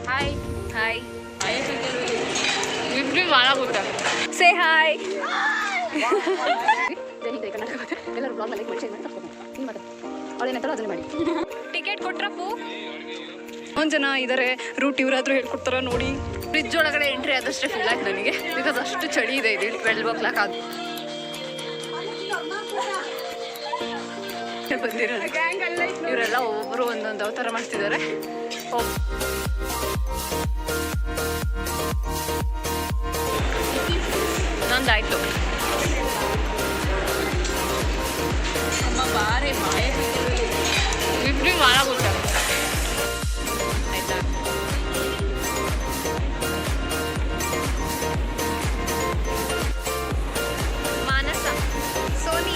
Hi hi ವಿಬ್ರಿ ಮಾಡಾಗುತ್ತೆ say hi ಎಲ್ಲರೂ blog like ಮಾಡಿ share ಮಾಡಿ ಸಬ್ಸ್ಕ್ರೈಬ್ ಮಾಡಿ ನೀವು ಮಾತ್ರ ಅವಳೇನಂತಾರೋ ಅದನ್ನೇ ಮಾಡಿ ಟಿಕೆಟ್ ಕೊಟ್ರಪ್ಪು ಒಂದು ಜನ ಇದ್ದಾರೆ ರೂಟ್ ಇವರಾದರೂ ಹೇಳ್ಕೊಡ್ತಾರ ನೋಡಿ ಫ್ರಿಜ್ ಒಳಗಡೆ ಎಂಟ್ರಿ ಆದಷ್ಟೇ ಫೀಲ್ ಆಯ್ತು ನನಗೆ ಬಿಕಾಸ್ ಅಷ್ಟು ಚಳಿ ಇದೆ ಇದು 12 o'clock ಬಂದಿರೋದು ಇವರೆಲ್ಲ ಒಬ್ಬರು ಒಂದೊಂದು ಅವತಾರ ಮಾಡ್ತಿದ್ದಾರೆ ನಂದಾಯ್ತು ಅಮ್ಮ ಬಾರೆ ಮಾಯ ಇಬ್ರಿ ಮಾಡಾಗುತ್ತೆ ಆಯ್ತಾ ಮಾನಸ ಸೋನಿ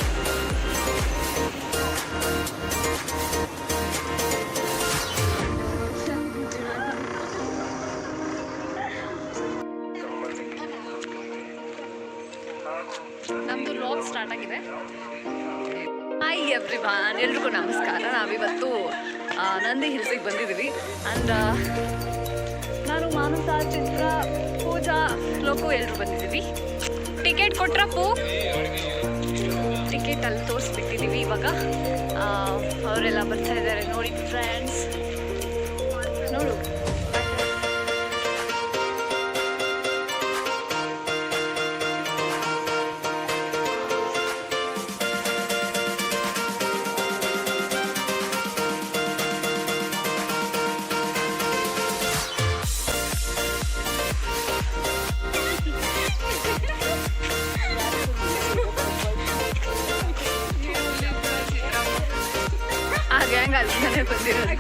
ನಮ್ಮದು ವ್ಲಾಗ್ ಸ್ಟಾರ್ಟ್ ಆಗಿದೆ. ಹಾಯ್ ಎವ್ರಿವಾನ್, ಎಲ್ರಿಗೂ ನಮಸ್ಕಾರ. ನಾವಿವತ್ತು ನಂದಿ ಹಿಲ್ಸಿಗೆ ಬಂದಿದ್ದೀವಿ. ಆ್ಯಂಡ್ ನಾನು ಮಾನಸ, ಚಿತ್ರ, ಪೂಜಾ, ಲೋಕು ಎಲ್ಲರೂ ಬಂದಿದ್ದೀವಿ. ಟಿಕೆಟ್ ಕೊಟ್ರಪ್ಪು ಟಿಕೆಟ್ ಅಲ್ಲಿ ತೋರಿಸ್ಬಿಟ್ಟಿದ್ದೀವಿ. ಇವಾಗ ಅವರೆಲ್ಲ ಬರ್ತಾ ಇದ್ದಾರೆ ನೋಡಿ ಫ್ರೆಂಡ್ಸ್, ನೋಡು. ಗ್ಯಾಂಗ್ ಅಲ್ಲಿಂದಲೇ ಬಂದಿರೋದು.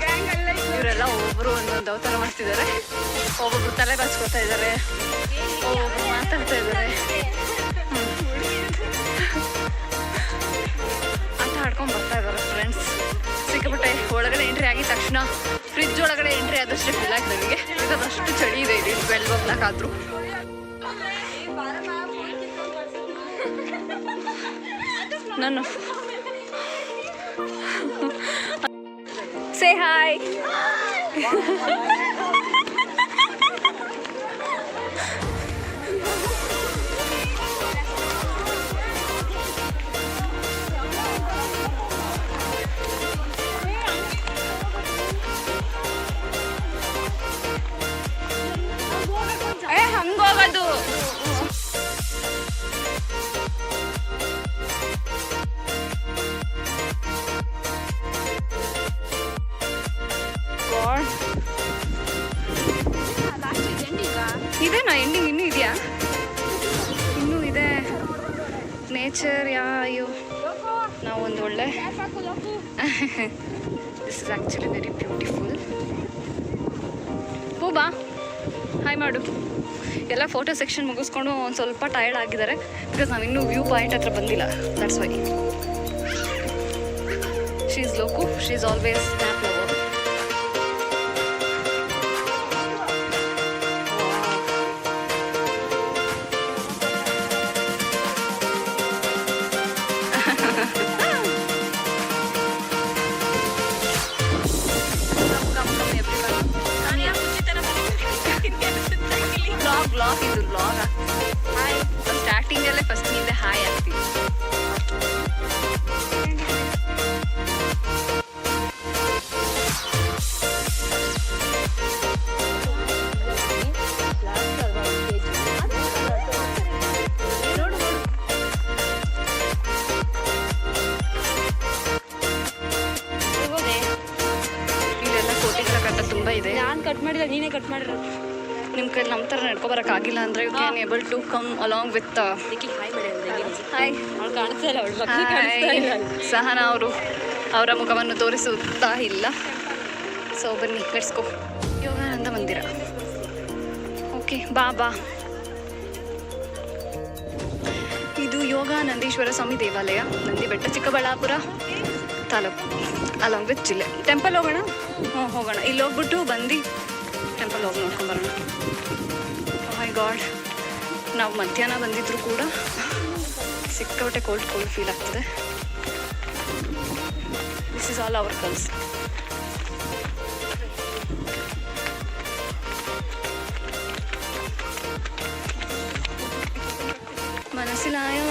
ಇವರೆಲ್ಲ ಒಬ್ಬರು ಒಂದೊಂದು ಅವತಾರ ಮಾಡ್ತಿದ್ದಾರೆ. ಒಬ್ಬೊಬ್ರು ತಲೆ ಬಾಚ್ಕೋತಾ ಇದ್ದಾರೆ, ಒಬ್ಬೊಬ್ರು ಮಾತಾಡ್ತಾ ಇದ್ದಾರೆ, ಆಟ ಆಡ್ಕೊಂಡು ಬರ್ತಾ ಇದ್ದಾರೆ ಫ್ರೆಂಡ್ಸ್. ಸಿಕ್ಕಾಪಟ್ಟೆ ಒಳಗಡೆ ಎಂಟ್ರಿ ಆಗಿದ ತಕ್ಷಣ ಫ್ರಿಜ್ ಒಳಗಡೆ ಎಂಟ್ರಿ ಆದಷ್ಟೇ ಫೀಲ್ ಆಯ್ತು ನನಗೆ. ಬಿಕಾಸ್ ಅಷ್ಟು ಚಳಿ ಇದೆ ಇದು 12 o'clock ಆದರೂ. ನಾನು say hi ಹಂಗೋಗೋದು ಇದೇನಾ ಎಂಡಿಂಗ್? ಇನ್ನೂ ಇದೆಯಾ? ಇನ್ನೂ ಇದೆ ನೇಚರ್. ಅಯ್ಯೋ, ನಾವೊಂದು ಒಳ್ಳೆ this is actually very beautiful. ಹೂಬಾ ಹಾಯ್ ಮಾಡು. ಎಲ್ಲ ಫೋಟೋ ಸೆಕ್ಷನ್ ಮುಗಿಸ್ಕೊಂಡು ಒಂದು ಸ್ವಲ್ಪ ಟಯರ್ಡ್ ಆಗಿದ್ದಾರೆ ಬಿಕಾಸ್ ನಾವು ಇನ್ನೂ ವ್ಯೂ ಪಾಯಿಂಟ್ ಹತ್ರ ಬಂದಿಲ್ಲ. That's why. She is Loku, she is always snap lover. Blog ಇದು ಬ್ಲಾಗ್. ಹಾಯ್ ಸ್ಟಾರ್ಟಿಂಗಲ್ಲೇ ಫಸ್ಟ್ ನಿಂದೆ ಹಾಯ್ ಆಗ್ತೀವಿ. ಇಲ್ಲೆಲ್ಲ ಕೋಟಿಗಳ ಕಟ್ಟ ತುಂಬ ಇದೆ. ನಾನು ಕಟ್ ಮಾಡಿಲ್ಲ, ನೀನೇ ಕಟ್ ಮಾಡಿರೋ. ನಿಮ್ಮ ಕೈ ನಮ್ಮ ಥರ ನಡ್ಕೊಬರೋಕ್ಕಾಗಿಲ್ಲ ಅಂದರೆ you can able to come along with hi ಮಾಡಿ. ಹಾಯ್. ಅವಳು ಕಾಣಿಸ್ತಾ ಇಲ್ಲ, ಅವಳು ಬಗ್ಗೆ ಕಾಣಿಸ್ತಾ ಇಲ್ಲ. ಸಹನಾ ಅವರು ಅವರ ಮುಖವನ್ನು ತೋರಿಸುತ್ತಾ ಇಲ್ಲ. ಸೊ ಬನ್ನಿ, ಲೆಟ್ಸ್ ಗೋ. ಯೋಗಾನಂದ ಮಂದಿರ. ಓಕೆ, ಬಾ ಬಾ. ಇದು ಯೋಗಾನಂದೇಶ್ವರ ಸ್ವಾಮಿ ದೇವಾಲಯ, ನಂದಿ ಬೆಟ್ಟ, ಚಿಕ್ಕಬಳ್ಳಾಪುರ ತಾಲೂಕು, ಅಲಾಂಗ್ ವಿತ್ ಜಿಲ್ಲೆ. ಟೆಂಪಲ್ ಹೋಗೋಣ? ಹ್ಞೂ ಹೋಗೋಣ. ಇಲ್ಲಿ ಹೋಗ್ಬಿಟ್ಟು ಬಂದು ಟೆಂಪಲ್ ಹೋಗಿ ನೋಡ್ಕೊಂಬರೋಣ. ಮೈ ಗಾಡ್, ನಾವು ಮಧ್ಯಾಹ್ನ ಬಂದಿದ್ರು ಕೂಡ ಸಿಕ್ಕಾಪಟ್ಟೆ ಕೋಲ್ಡ್ ಫೀಲ್ ಆಗ್ತದೆ. This is all our girls. ಬಿಸಿಲಾಯೋ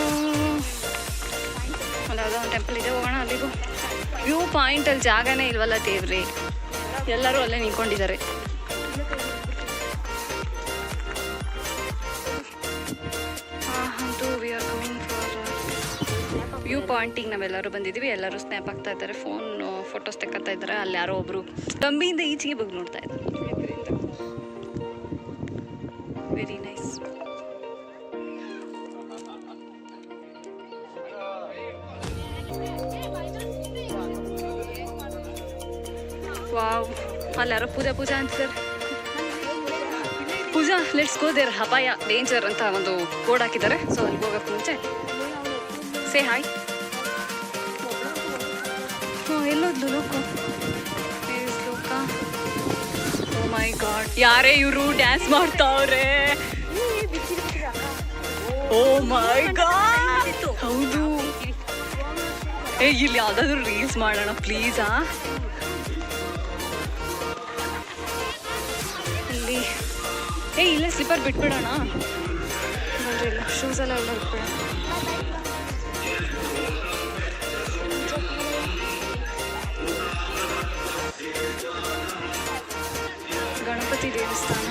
ಅಲ್ಲ ಯಾವುದೋ ಒಂದು ಟೆಂಪಲ್ ಇದೆ, ಹೋಗೋಣ ಅಲ್ಲಿಗೂ. ವ್ಯೂ ಪಾಯಿಂಟಲ್ಲಿ ಜಾಗನೇ ಇಲ್ವಲ್ಲ ದೇವ್ರಿ, ಎಲ್ಲರೂ ಅಲ್ಲೇ ನಿಂತ್ಕೊಂಡಿದ್ದಾರೆ. ಅಂತೂ we are coming for view ಪಾಯಿಂಟಿಗೆ ನಾವೆಲ್ಲರೂ ಬಂದಿದ್ದೀವಿ. ಎಲ್ಲರೂ ಸ್ನ್ಯಾಪ್ ಆಗ್ತಾ ಇದ್ದಾರೆ, ಫೋಟೋಸ್ ತೆಕ್ಕತ್ತಾ ಇದ್ದಾರೆ. ಅಲ್ಲಿ ಯಾರೋ ಒಬ್ರು ಕಂಬಿಯಿಂದ ಈಚೆಗೆ ಬಗ್ಗೆ ನೋಡ್ತಾ ಇದ್ದಾರೆ. Very nice. ವಾವ್, ಅಲ್ಲಿ ಯಾರೋ ಪೂಜಾ ಅಂತಾರೆ. ಪೂಜಾ ಲೆಟ್ಸ್ ಗೋ ದೇರ್, ಅಪಾಯ ಡೇಂಜರ್ ಅಂತ ಒಂದು ಬೋರ್ಡ್ ಹಾಕಿದ್ದಾರೆ. ಸೊ ಅಲ್ಲಿ ಹೋಗೋಕ್ಕೆ ಮುಂಚೆ ಸೇ ಹಾಯ್. ಎಲ್ಲೋದ್ಲು ಲೋಕ? ಲೋಕ, ಓ ಮೈ ಗಾಡ್, ಯಾರೇ ಇವರು ಡ್ಯಾನ್ಸ್ ಮಾಡ್ತಾವ್ರೆ. ಓ ಮೈ ಗಾಡ್, ಹೌದು. ಇಲ್ಲಿ ಯಾವ್ದಾದ್ರು ರೀಲ್ಸ್ ಮಾಡೋಣ ಪ್ಲೀಸಾ. ಇಲ್ಲಿ ಇಲ್ಲೇ ಸ್ಲಿಪ್ಪರ್ ಬಿಟ್ಬಿಡೋಣ. ನೋಡ್ರಿ ಇಲ್ಲ ಶೂಸ್ ಎಲ್ಲ ಬಿಟ್ಬಿಡೋಣ. ಗಣಪತಿ ದೇವಸ್ಥಾನ.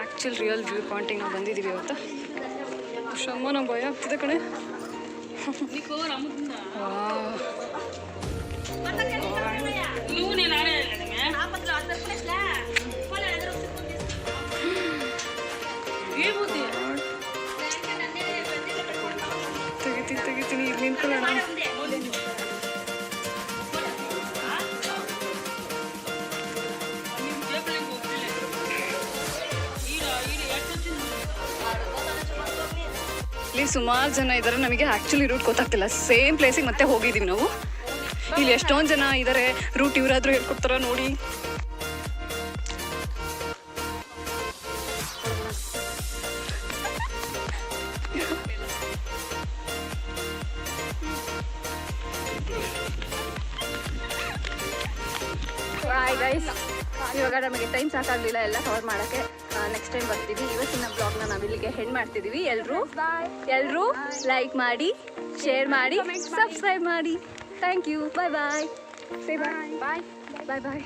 ಆ್ಯಕ್ಚುಲ್ ರಿಯಲ್ ವ್ಯೂ ಪಾಯಿಂಟಿಗೆ ನಾವು ಬಂದಿದ್ದೀವಿ ಇವತ್ತು. ಶಮ್ಮ ನಂಗೆ ಭಯ ಆಗ್ತಿದೆ ಕಣೆ. ತೆಗಿತೀನಿ ಇಲ್ಲಿ ನಿಂತ್ಕೊಳ್ಳೋಣ. ಇಲ್ಲಿ ಸುಮಾರು ಜನ ಇದ್ದಾರೆ. ನಮಗೆ ಆ್ಯಕ್ಚುಲಿ ರೂಟ್ ಗೊತ್ತಾಗ್ತಿಲ್ಲ. ಸೇಮ್ ಪ್ಲೇಸಿಗೆ ಮತ್ತೆ ಹೋಗಿದ್ದೀವಿ ನಾವು. ಇಲ್ಲಿ ಎಷ್ಟೊಂದು ಜನ ಇದ್ದಾರೆ. ರೂಟ್ ಇವರಾದರೂ ಹೇಳ್ಕೊಡ್ತಾರ ನೋಡಿ. ಹಾಯ್ ಗೈಸ್, ಇವಾಗ ನಮಗೆ ಟೈಮ್ ಸಾಕಾಗಲಿಲ್ಲ ಎಲ್ಲ ಕವರ್ ಮಾಡೋಕ್ಕೆ. ನೆಕ್ಸ್ಟ್ ಟೈಮ್ ಬರ್ತೀವಿ. ಇವತ್ತಿನ ಬ್ಲಾಗ್ನ ನಾವು ಇಲ್ಲಿಗೆ ಹೆಣ್ಣು ಮಾಡ್ತಿದ್ದೀವಿ. ಎಲ್ಲರೂ ಲೈಕ್ ಮಾಡಿ, ಶೇರ್ ಮಾಡಿ, ಸಬ್ಸ್ಕ್ರೈಬ್ ಮಾಡಿ. Thank you, bye bye. Say bye bye bye bye